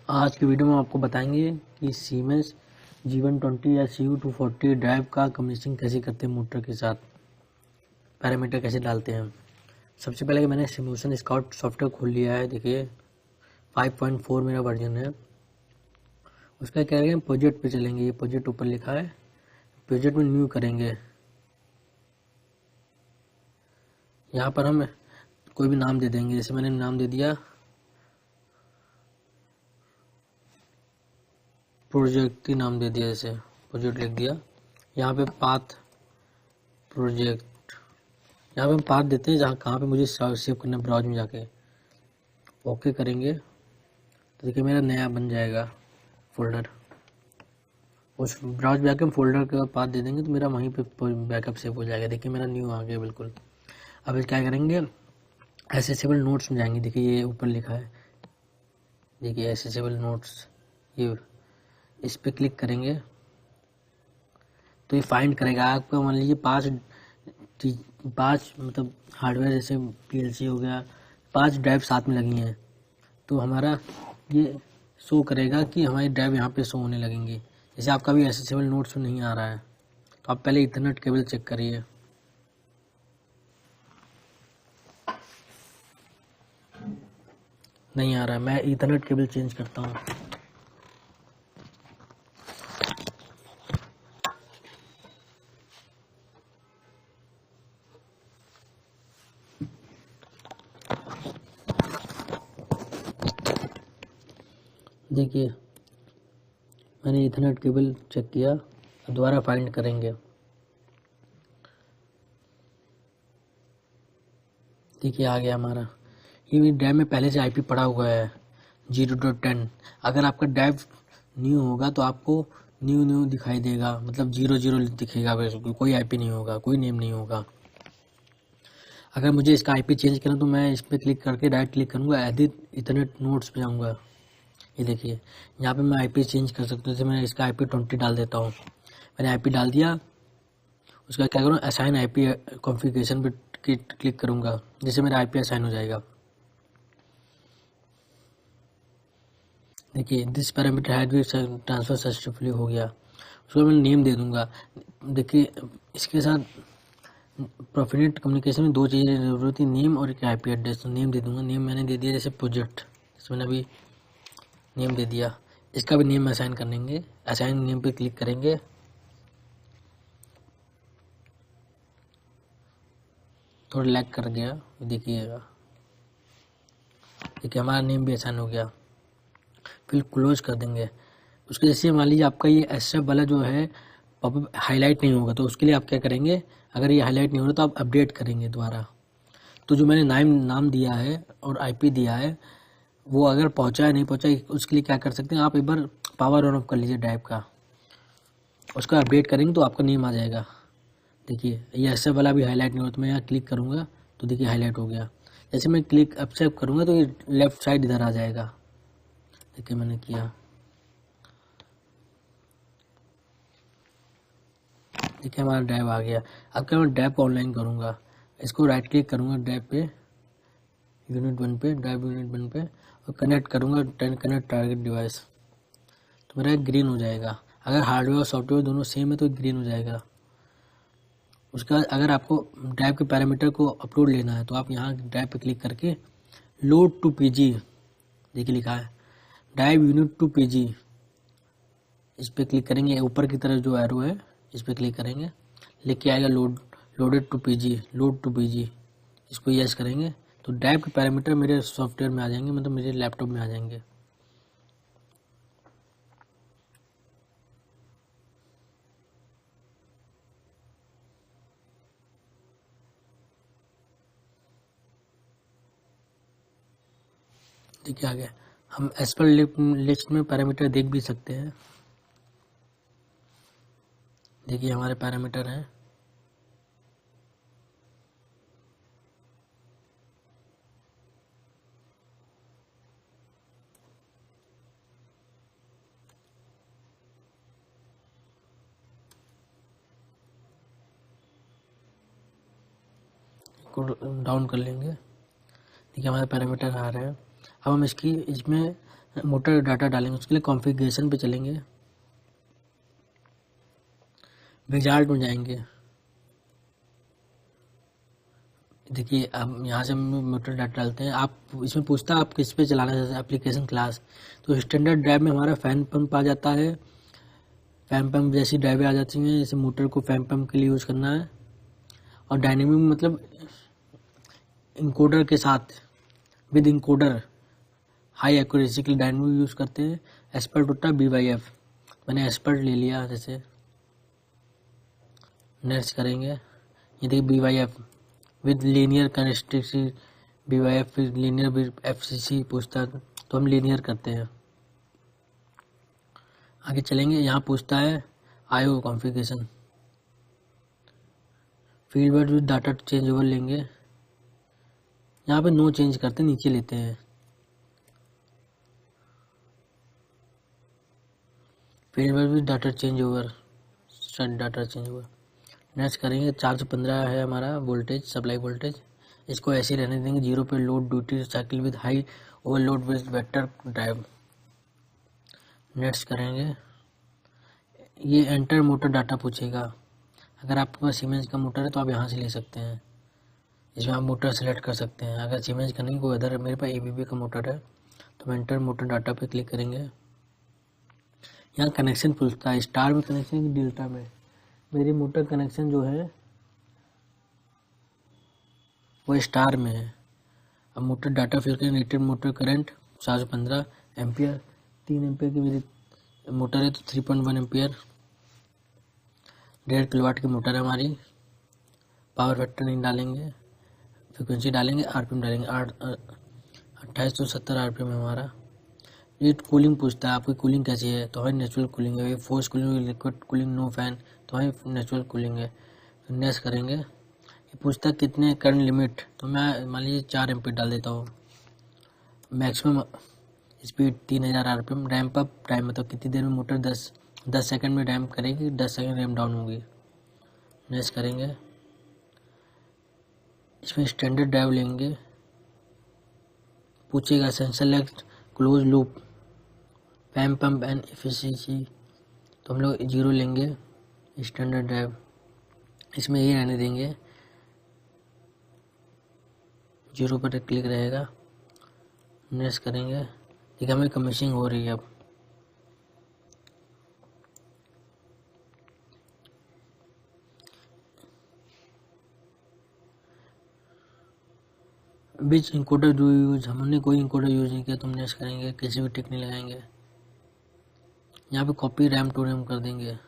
आज की वीडियो में आपको बताएंगे कि सीमेंस G120 या CU240 ड्राइव का कम्युनिकेशन कैसे करते हैं मोटर के साथ, पैरामीटर कैसे डालते हैं। सबसे पहले मैंने सिमुलेशन स्काउट सॉफ्टवेयर खोल लिया है। देखिए 5.4 मेरा वर्जन है। उसका क्या करेंगे, प्रोजेक्ट पे चलेंगे। ये प्रोजेक्ट ऊपर लिखा है, प्रोजेक्ट में न्यू करेंगे। यहाँ पर हम कोई भी नाम दे देंगे, जैसे मैंने नाम दे दिया प्रोजेक्ट ही नाम दे दिया, जैसे प्रोजेक्ट लिख दिया। यहाँ पे पाथ प्रोजेक्ट, यहाँ पे हम पाथ देते हैं जहाँ कहाँ पे मुझे सेव करना है, ब्राउज में जाके ओके करेंगे तो देखिए मेरा नया बन जाएगा फोल्डर। उस ब्राउज में जाके हम फोल्डर का पाथ दे देंगे तो मेरा वहीं पे बैकअप सेव हो जाएगा। देखिए मेरा न्यू आ गया बिल्कुल। अब क्या करेंगे, एसेसेबल नोट्स में जाएंगे। देखिए ये ऊपर लिखा है, देखिए एसेसेबल नोट्स, ये इस पे क्लिक करेंगे तो ये फाइंड करेगा आपका। मान लीजिए पाँच मतलब हार्डवेयर, जैसे पीएलसी हो गया, 5 ड्राइव साथ में लगी हैं तो हमारा ये शो करेगा कि हमारी ड्राइव यहाँ पे शो होने लगेंगी। जैसे आपका भी एसेसेबल नोट्स में नहीं आ रहा है तो आप पहले इथरनेट केबल चेक करिए। नहीं आ रहा है, मैं इथरनेट केबल चेंज करता हूँ। देखिए मैंने इथरनेट केबल चेक किया, दोबारा फाइंड करेंगे। देखिए आ गया हमारा, ये ड्राइव में पहले से आईपी पड़ा हुआ है 0.10। अगर आपका ड्राइव न्यू होगा तो आपको न्यू दिखाई देगा, मतलब 00 दिखेगा, कोई आईपी नहीं होगा, कोई नेम नहीं होगा। अगर मुझे इसका आईपी चेंज करना तो मैं इस पर क्लिक करके राइट क्लिक करूँगा, एडिट इथरनेट नोट्स पे जाऊँगा। ये देखिए यहाँ पे मैं आईपी चेंज कर सकता हूँ। जैसे मैं इसका आईपी 20 डाल देता हूँ। मैंने आईपी डाल दिया, उसका क्या करूँ, असाइन आईपी कॉन्फ़िगरेशन पे क्लिक करूँगा, जिससे मेरा आईपी असाइन हो जाएगा। देखिए this parameter had be transfer successfully हो गया। उसको मैं नेम दे दूँगा। देखिए इसके साथ प्रोफिनेट कम्युनिकेशन में 2 चीज़ें जरूरत है, नेम और एक आईपी एड्रेस। तो नेम दे दूँगा, नेम मैंने दे दिया जैसे प्रोजेक्ट, जैसे मैंने अभी नेम दे दिया। इसका भी नेम असाइन करेंगे, असाइन नेम पे क्लिक करेंगे। थोड़ा लैग कर गया, देखिएगा। देखिए हमारा नेम भी असाइन हो गया। फिर क्लोज कर देंगे। उसके जैसे मान लीजिए आपका ये एसएफ वाला जो है पॉपअप हाईलाइट नहीं होगा, तो उसके लिए आप क्या करेंगे, अगर ये हाईलाइट नहीं हो रहा तो आप अपडेट करेंगे दोबारा। तो जो मैंने नाम दिया है और आईपी दिया है वो अगर पहुंचा है नहीं पहुंचा, उसके लिए क्या कर सकते हैं, आप एक बार पावर ऑन ऑफ कर लीजिए ड्राइव का, उसका अपडेट करेंगे तो आपका नेम आ जाएगा। देखिए ये एसएफ वाला भी हाईलाइट नहीं हो तो मैं यहाँ क्लिक करूँगा तो देखिए हाईलाइट हो गया। जैसे मैं क्लिक एक्सेप्ट करूँगा तो ये लेफ्ट साइड इधर आ जाएगा। देखिए मैंने किया, देखिए हमारा ड्राइव आ गया। अब क्या, मैं ड्राइव को ऑनलाइन करूँगा, इसको राइट क्लिक करूँगा ड्राइव पे, यूनिट 1 पे, ड्राइव यूनिट 1 पे, और कनेक्ट करूँगा, कनेक्ट टारगेट डिवाइस, तो मेरा ग्रीन हो जाएगा। अगर हार्डवेयर और सॉफ्टवेयर दोनों सेम है तो ग्रीन हो जाएगा। उसका अगर आपको ड्राइव के पैरामीटर को अपलोड लेना है तो आप यहाँ ड्राइव पे क्लिक करके लोड टू पीजी, देखिए लिखा है ड्राइव यूनिट टू पीजी, इस पे क्लिक करेंगे। ऊपर की तरफ जो एरो है इस पे क्लिक करेंगे, लिख के आएगा loaded to PG, load to PG. इसको यस करेंगे तो ड्राइव के पैरामीटर मेरे सॉफ्टवेयर में आ जाएंगे, मतलब मेरे लैपटॉप में आ जाएंगे। देखिए आ गया। हम एसपल लिस्ट में पैरामीटर देख भी सकते हैं। देखिए हमारे पैरामीटर हैं, डाउन कर लेंगे। देखिए हमारे पैरामीटर आ रहे हैं। अब हम इसमें मोटर डाटा डालेंगे। उसके लिए कॉन्फ़िगरेशन पे चलेंगे, विजार्ड में जाएंगे। देखिए अब यहाँ से हम मोटर डाटा डालते हैं। आप इसमें पूछता है आप किस पे चलाना चाहते हैं एप्लीकेशन क्लास। तो स्टैंडर्ड ड्राइव में हमारा फैन पंप आ जाता है। फैन पंप जैसी ड्राइवें आ जाती हैं, जैसे मोटर को फैन पंप के लिए यूज़ करना है। और डायनेमिक मतलब इंकोडर के साथ, विद इंकोडर हाई एक्यूरेसी के लिए डायनेमिक यूज़ करते हैं। एक्सपर्ट होता है BYF, मैंने एक्सपर्ट ले लिया। जैसे नेक्स्ट करेंगे, ये देखिए BYF with linear connectivity, BYF with linear FCC पूछता है, तो हम लीनियर करते हैं। आगे चलेंगे, यहाँ पूछता है IO configuration, field word with data change over लेंगे। यहाँ पे नो चेंज करते, नीचे लेते हैं। Field word with data change over, data change over. Next करेंगे, 415 है हमारा वोल्टेज, सप्लाई वोल्टेज। इसको ऐसे रहने देंगे 0 पे। Load duty cycle with high overload with vector drive. Next करेंगे, ये एंटर मोटर डाटा पूछेगा। अगर आपके पास सीमेंस का मोटर है तो आप यहाँ से ले सकते हैं, इसमें आप मोटर सेलेक्ट कर सकते हैं। अगर सीमेंस का नहीं, कोई अदर, मेरे पास ABB का मोटर है, तो हम एंटर मोटर डाटा पे क्लिक करेंगे। यहाँ कनेक्शन पूछता है, स्टार में कनेक्शन कि डेल्टा में। मेरी मोटर कनेक्शन जो है वो स्टार में है। अब मोटर डाटा फिर करें, rated motor current 415 ampere, 3 ampere की मेरी मोटर है तो 3.1 एम्पियर। 1.5 किलोवाट की मोटर है हमारी। पावर फैक्टर नहीं डालेंगे, फ्रिक्वेंसी डालेंगे, RPM डालेंगे। 2870 RPM है हमारा। ये कूलिंग पूछता है, आपकी कूलिंग कैसी है, तो हमारी नेचुरल कूलिंग है। Force cooling, liquid cooling, no fan, तो हमारी नेचुरल कूलिंग है। फिर नेक्स्ट करेंगे, ये पूछता है कितने करंट लिमिट, तो मैं मान लीजिए 4 एम्पीयर डाल देता हूँ। Maximum speed 3000 RPM। Ramp up time, मतलब कितनी देर में मोटर 10 सेकंड में रैम्प करेगी, 10 सेकंड रैम्प डाउन होगी। नेक्स्ट करेंगे, इसमें स्टैंडर्ड ड्राइव लेंगे। पूछेगा select close loop fan pump and efficiency, तो हम लोग 0 लेंगे। स्टैंडर्ड ड्राइव इसमें ये रहने देंगे, 0 पर क्लिक रहेगा। नेक्स्ट करेंगे, ठीक है, हमें कमीशनिंग हो रही है। अब बीच इंकोडर डू यूज, हमने कोई इंकोडर यूज नहीं किया, तो हम नेक्स्ट करेंगे, किसी भी टिक नहीं लगाएंगे। यहाँ पे कॉपी रैम टू रैम कर देंगे,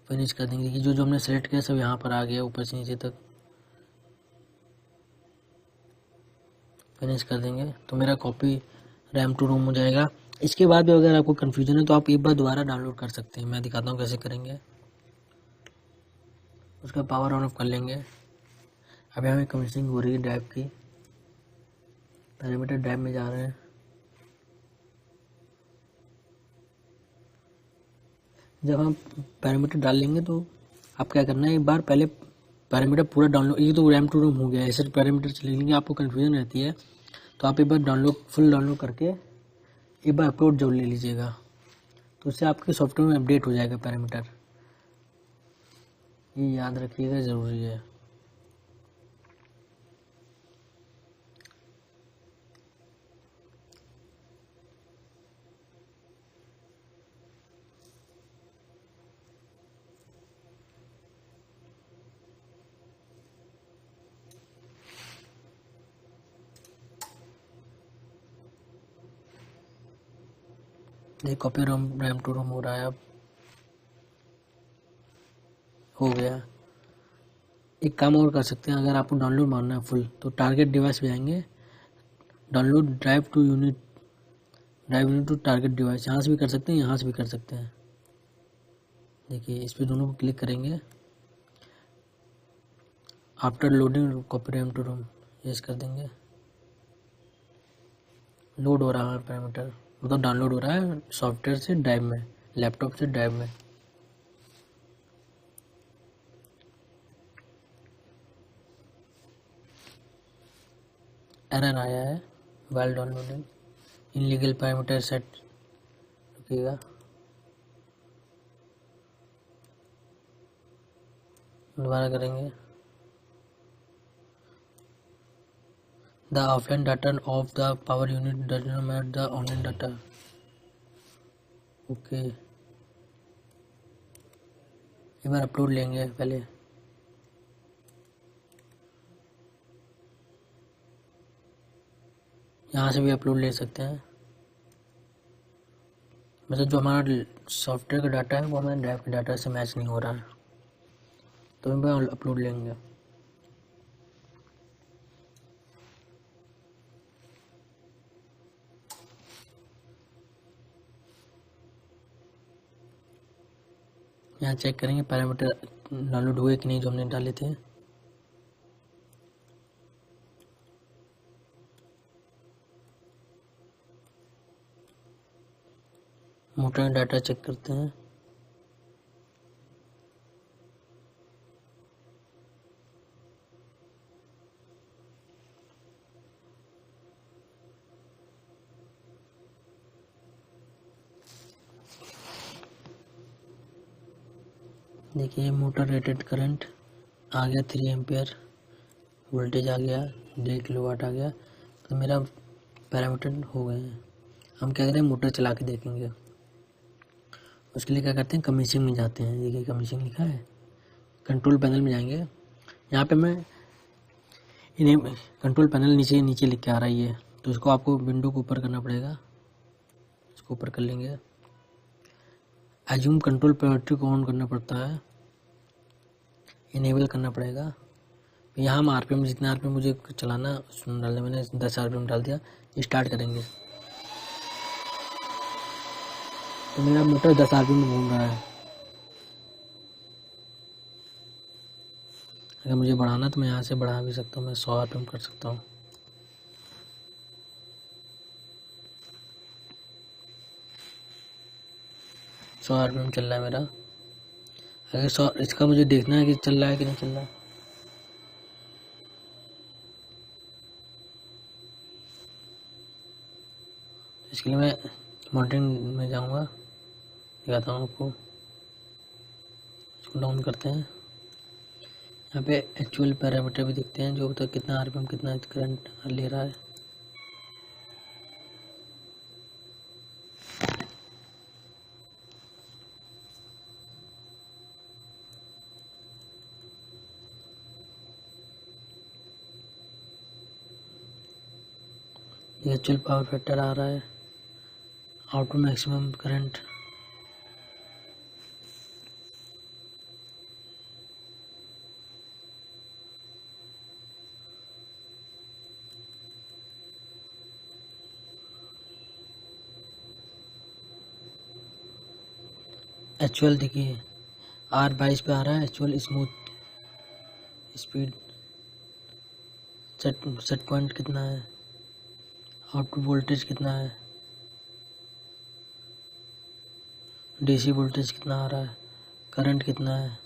फिनिश कर देंगे कि जो हमने सेलेक्ट किया सब यहाँ पर आ गया, ऊपर से नीचे तक फिनिश कर देंगे, तो मेरा कॉपी रैम टू रोम हो जाएगा। इसके बाद भी अगर आपको कन्फ्यूजन है तो आप एक बार दोबारा डाउनलोड कर सकते हैं, मैं दिखाता हूँ कैसे करेंगे। उसका पावर ऑन ऑफ कर लेंगे। अभी हमें कमीशनिंग हो रही है ड्राइव की, पैरामीटर ड्राइव में जा रहे हैं। जब हम पैरामीटर डाल लेंगे तो आप क्या करना है, एक बार पहले पैरामीटर पूरा डाउनलोड, ये तो रैम टू रोम हो गया, ऐसे पैरामीटर चले लेंगे, आपको कन्फ्यूजन रहती है तो आप एक बार फुल डाउनलोड करके एक बार अपलोड जब ले लीजिएगा, तो उससे आपके सॉफ्टवेयर में अपडेट हो जाएगा पैरामीटर। ये याद रखिएगा, ज़रूरी है। ये कॉपी रैम टू रोम हो रहा है, अब हो गया। एक काम और कर सकते हैं, अगर आपको डाउनलोड मारना है फुल, तो टारगेट डिवाइस पे जाएंगे, download drive unit to target device, यहाँ से भी कर सकते हैं, यहाँ से भी कर सकते हैं। देखिए इस पर दोनों को क्लिक करेंगे। After loading copy RAM to ROM, yes कर देंगे। लोड हो रहा है पैरामीटर, मतलब डाउनलोड हो रहा है सॉफ्टवेयर से ड्राइव में, लैपटॉप से ड्राइव में। एरर आया है while downloading. Illegal parameter set, रुकिएगा, दोबारा करेंगे। The offline data of the power unit does not match the online data. Okay, एक बार अपलोड लेंगे पहले। यहाँ से भी अपलोड ले सकते हैं, मतलब जो हमारा सॉफ्टवेयर का डाटा है वो हमारे ड्राइव के डाटा से मैच नहीं हो रहा है, तो हम अपलोड लेंगे। यहाँ चेक करेंगे पैरामीटर डाउनलोड हुए कि नहीं जो हमने डाले थे। मोटर डाटा चेक करते हैं। देखिए मोटर रेटेड करंट आ गया 3 एम्पियर, वोल्टेज आ गया, 1.5 किलोवाट आ गया, तो मेरा पैरामीटर हो गए हैं। हम क्या करें, मोटर चला के देखेंगे। उसके लिए क्या करते हैं, कमीशन में जाते हैं। देखिए कमीशन लिखा है, कंट्रोल पैनल में जाएंगे। यहाँ पे मैं इन्हें कंट्रोल पैनल नीचे नीचे लिख के आ रही है, तो इसको आपको विंडो को ऊपर करना पड़ेगा। इसको ऊपर कर लेंगे। एज्यूम कंट्रोल प्रायोरिटी को ऑन करना पड़ता है, इनेबल करना पड़ेगा। यहाँ हम आरपीएम, जितना आरपीएम मुझे चलाना उसमें डाल दिया मैंने, 10 आरपीएम डाल दिया। स्टार्ट करेंगे तो मेरा मोटर 10 आरपीएम में घूम रहा है। अगर मुझे बढ़ाना तो मैं यहाँ से बढ़ा भी सकता हूँ, मैं 100 आरपीएम कर सकता हूँ। सौ आरपीएम चल रहा है मेरा। अगर 100, इसका मुझे देखना है कि चल रहा है कि नहीं चल रहा है। इसके लिए मैं मॉनिटरिंग में जाऊंगा, दिखाता हूँ आपको। इसको डाउन करते हैं। यहाँ पे एक्चुअल पैरामीटर भी दिखते हैं, जो तक कितना आरपीएम कितना करंट ले रहा है। ये एक्चुअल पावर फैक्टर आ रहा है, आउटपुट मैक्सिमम करंट। एक्चुअल देखिए R22 पे आ रहा है। Actual smooth speed set point कितना है, आउटपुट वोल्टेज कितना है, डीसी वोल्टेज कितना आ रहा है, करंट कितना है।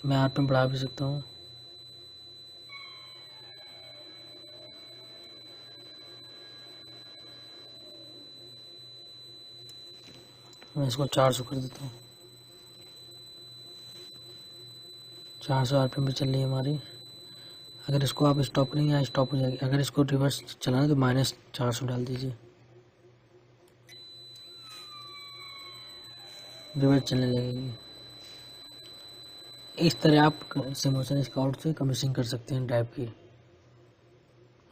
मैं आरपीएम बढ़ा भी सकता हूँ। मैं इसको 400 कर देता हूँ। 400 आरपीएम पे चल रही है हमारी। अगर इसको आप स्टॉप करेंगे या स्टॉप हो जाएगी। अगर इसको रिवर्स चलाना तो -400 डाल दीजिए, रिवर्स चलने लगेगी। इस तरह आप सिमुलेशन स्काउट से कमीशन कर सकते हैं ड्राइव की।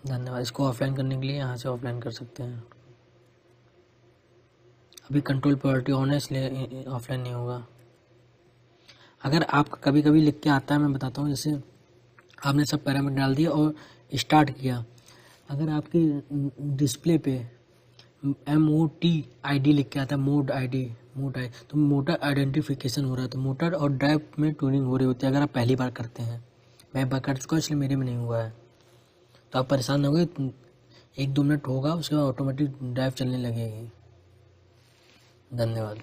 धन्यवाद। इसको ऑफलाइन करने के लिए यहाँ से ऑफलाइन कर सकते हैं। अभी कंट्रोल प्रायोरिटी ऑन है, इसलिए ऑफलाइन नहीं होगा। अगर आपका कभी कभी लिख के आता है, मैं बताता हूँ। जैसे आपने सब पैरामीटर डाल दिया और स्टार्ट किया, अगर आपकी डिस्प्ले पे MOTID लिख के आता है, मोड आई, तो मोटर आइडेंटिफिकेशन हो रहा है, तो मोटर और ड्राइव में ट्यूनिंग हो रही होती है। अगर आप पहली बार करते हैं, मैं एक बार कर चुका हूँ इसलिए मेरे में नहीं हुआ है, तो आप परेशान हो गए। 1-2 मिनट होगा, उसके बाद ऑटोमेटिक ड्राइव चलने लगेगी। धन्यवाद।